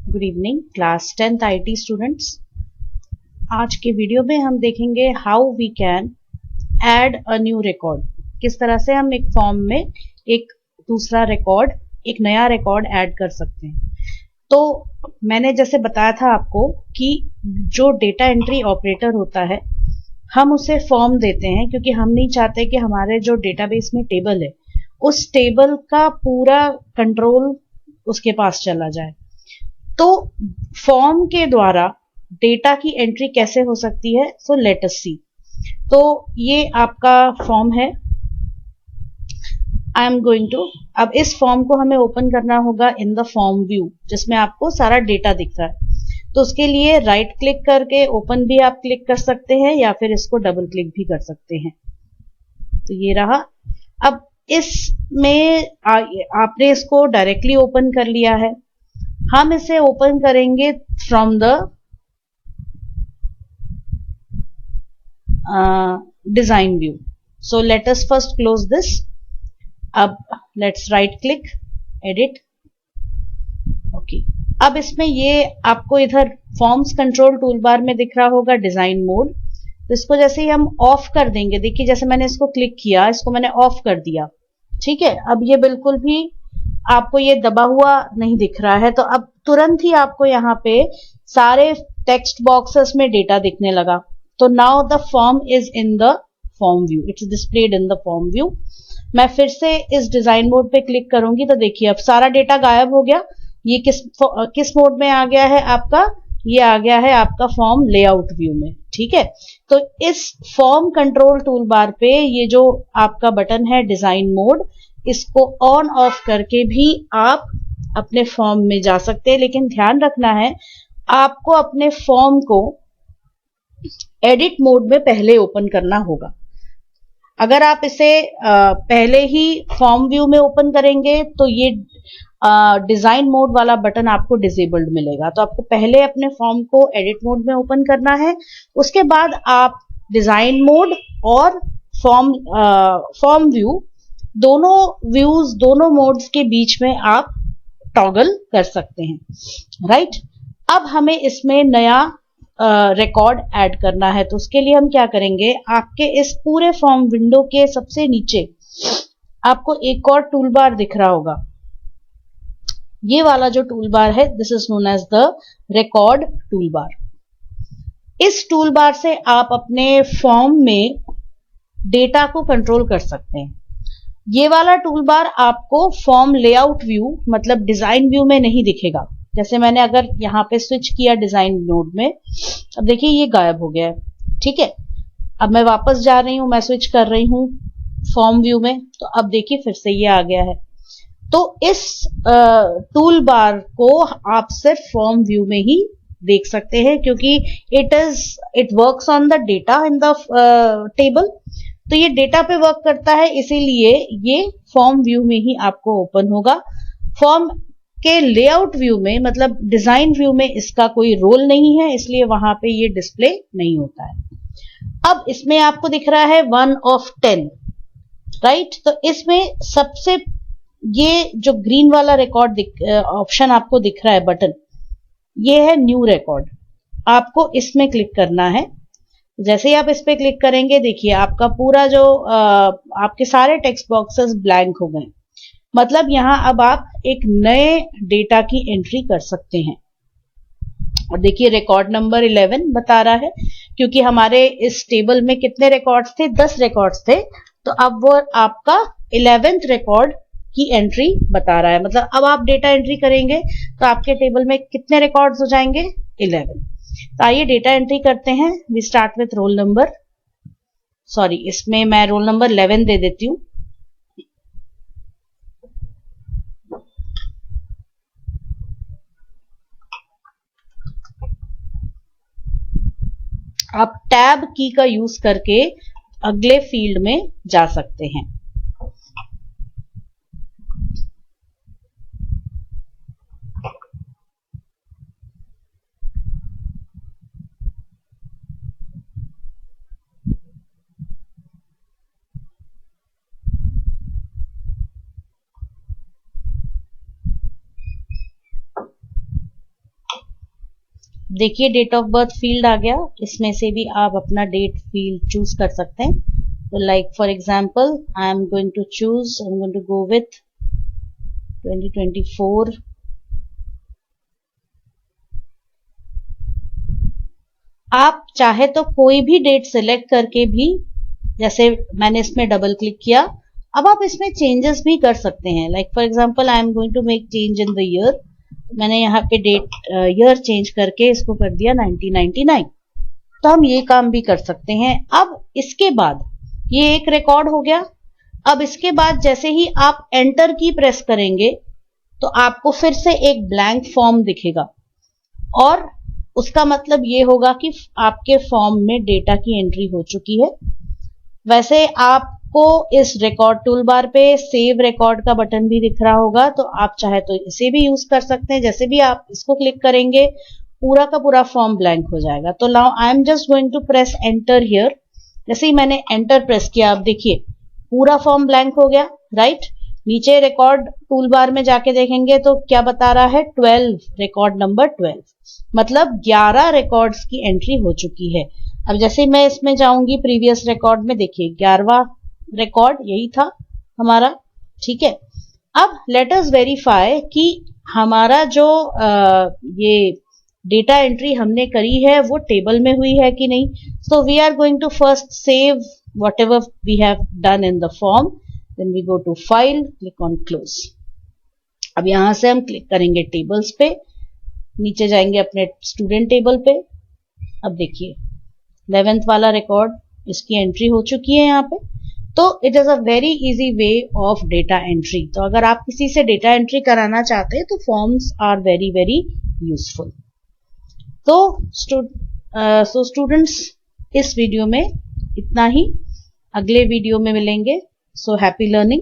Good evening class 10th IT students. आज के video में हम देखेंगे how we can add a new record. किस तरह से हम एक फॉर्म में एक दूसरा रिकॉर्ड, एक नया रिकॉर्ड ऐड कर सकते हैं। तो मैंने जैसे बताया था आपको कि जो डेटा एंट्री ऑपरेटर होता है, हम उसे फॉर्म देते हैं क्योंकि हम नहीं चाहते कि हमारे जो डेटाबेस में टेबल है उस टेबल का पूरा कंट्रोल उसके पास चला जाए। तो फॉर्म के द्वारा डेटा की एंट्री कैसे हो सकती है, सो लेट अस सी। तो ये आपका फॉर्म है। आई एम गोइंग टू, अब इस फॉर्म को हमें ओपन करना होगा इन द फॉर्म व्यू, जिसमें आपको सारा डेटा दिख रहा है। तो उसके लिए राइट क्लिक करके ओपन भी आप क्लिक कर सकते हैं या फिर इसको डबल क्लिक भी कर सकते हैं। तो ये रहा। अब इसमें आपने इसको डायरेक्टली ओपन कर लिया है। हम इसे ओपन करेंगे from the design view. So let us first close this. अब let's right click, edit. Okay, अब इसमें ये आपको इधर फॉर्म्स कंट्रोल टूल बार में दिख रहा होगा डिजाइन मोड। तो इसको जैसे ही हम ऑफ कर देंगे, देखिए जैसे मैंने इसको क्लिक किया, इसको मैंने ऑफ कर दिया, ठीक है। अब ये बिल्कुल भी आपको ये दबा हुआ नहीं दिख रहा है। तो अब तुरंत ही आपको यहाँ पे सारे टेक्स्ट बॉक्सेस में डेटा दिखने लगा। तो now the form is in the form view, it's displayed in the form view. मैं फिर से इस डिजाइन मोड पे क्लिक करूंगी तो देखिए अब सारा डेटा गायब हो गया। ये किस मोड में आ गया है आपका? ये आ गया है आपका फॉर्म लेआउट व्यू में, ठीक है। तो इस फॉर्म कंट्रोल टूल बार पे ये जो आपका बटन है डिजाइन मोड, इसको ऑन ऑफ करके भी आप अपने फॉर्म में जा सकते हैं। लेकिन ध्यान रखना है, आपको अपने फॉर्म को एडिट मोड में पहले ओपन करना होगा। अगर आप इसे पहले ही फॉर्म व्यू में ओपन करेंगे तो ये डिजाइन मोड वाला बटन आपको डिसेबल्ड मिलेगा। तो आपको पहले अपने फॉर्म को एडिट मोड में ओपन करना है, उसके बाद आप डिजाइन मोड और फॉर्म व्यू, दोनों व्यूज, दोनों मोड्स के बीच में आप टॉगल कर सकते हैं, राइट। अब हमें इसमें नया रिकॉर्ड ऐड करना है। तो उसके लिए हम क्या करेंगे, आपके इस पूरे फॉर्म विंडो के सबसे नीचे आपको एक और टूल बार दिख रहा होगा। ये वाला जो टूल बार है, this is known as the record tool bar. इस टूल बार से आप अपने फॉर्म में डेटा को कंट्रोल कर सकते हैं। ये वाला टूल बार आपको फॉर्म लेआउट व्यू, मतलब डिजाइन व्यू में नहीं दिखेगा। जैसे मैंने अगर यहाँ पे स्विच किया डिजाइन मोड में, अब देखिए ये गायब हो गया है, ठीक है। अब मैं वापस जा रही हूं, मैं स्विच कर रही हूं फॉर्म व्यू में, तो अब देखिए फिर से ये आ गया है। तो इस टूल बार को आप सिर्फ फॉर्म व्यू में ही देख सकते हैं क्योंकि it works on the data in the table. तो ये डेटा पे वर्क करता है, इसीलिए ये फॉर्म व्यू में ही आपको ओपन होगा। फॉर्म के लेआउट व्यू में, मतलब डिजाइन व्यू में, इसका कोई रोल नहीं है, इसलिए वहां पे ये डिस्प्ले नहीं होता है। अब इसमें आपको दिख रहा है 1 of 10, राइट। तो इसमें सबसे ये जो ग्रीन वाला रिकॉर्ड ऑप्शन आपको दिख रहा है, बटन, ये है न्यू रिकॉर्ड। आपको इसमें क्लिक करना है। जैसे ही आप इस पे क्लिक करेंगे, देखिए आपका पूरा जो आपके सारे टेक्स्ट बॉक्सेस ब्लैंक हो गए। मतलब यहां अब आप एक नए डेटा की एंट्री कर सकते हैं। और देखिए रिकॉर्ड नंबर 11 बता रहा है क्योंकि हमारे इस टेबल में कितने रिकॉर्ड्स थे? 10 रिकॉर्ड्स थे। तो अब वो आपका 11th रिकॉर्ड की एंट्री बता रहा है। मतलब अब आप डेटा एंट्री करेंगे तो आपके टेबल में कितने रिकॉर्ड्स हो जाएंगे? 11। तो आइए डेटा एंट्री करते हैं। We start with roll number, sorry इसमें मैं रोल नंबर 11 दे देती हूँ। आप टैब की का यूज करके अगले फील्ड में जा सकते हैं। देखिए डेट ऑफ बर्थ फील्ड आ गया, इसमें से भी आप अपना डेट फील्ड चूज कर सकते हैं। तो like for example I am going to go with 2024। आप चाहे तो कोई भी डेट सिलेक्ट करके भी, जैसे मैंने इसमें डबल क्लिक किया, अब आप इसमें चेंजेस भी कर सकते हैं। Like for example I am going to make change in the year, मैंने यहाँ पे डेट ईयर चेंज करके इसको कर दिया 1999। तो हम ये काम भी कर सकते हैं। अब इसके बाद ये एक रिकॉर्ड हो गया। अब इसके बाद जैसे ही आप एंटर की प्रेस करेंगे तो आपको फिर से एक ब्लैंक फॉर्म दिखेगा, और उसका मतलब ये होगा कि आपके फॉर्म में डेटा की एंट्री हो चुकी है। वैसे आपको इस रिकॉर्ड टूल बार पे सेव रिकॉर्ड का बटन भी दिख रहा होगा, तो आप चाहे तो इसे भी यूज कर सकते हैं। जैसे भी आप इसको क्लिक करेंगे पूरा का पूरा फॉर्म ब्लैंक हो जाएगा। तो now I am just going to press enter here. जैसे ही मैंने एंटर प्रेस किया, आप देखिए पूरा फॉर्म ब्लैंक हो गया, राइट। नीचे रिकॉर्ड टूल बार में जाके देखेंगे तो क्या बता रहा है, 12, रिकॉर्ड नंबर 12, मतलब 11 रिकॉर्ड्स की एंट्री हो चुकी है। अब जैसे मैं इसमें जाऊंगी प्रीवियस रिकॉर्ड में, देखिए 11वां रिकॉर्ड यही था हमारा, ठीक है। अब लेट अस वेरीफाई कि हमारा जो ये डेटा एंट्री हमने करी है वो टेबल में हुई है कि नहीं। So we are going to first save whatever we have done in the form, then we go to file, click on close. अब यहां से हम क्लिक करेंगे टेबल्स पे, नीचे जाएंगे अपने स्टूडेंट टेबल पे। अब देखिए 11th वाला रिकॉर्ड, इसकी एंट्री हो चुकी है यहाँ पे। तो it is a very easy way of data entry. तो अगर आप किसी से डेटा एंट्री कराना चाहते हैं तो forms are very very useful. तो स्टूडेंट्स, इस वीडियो में इतना ही, अगले वीडियो में मिलेंगे। So happy learning.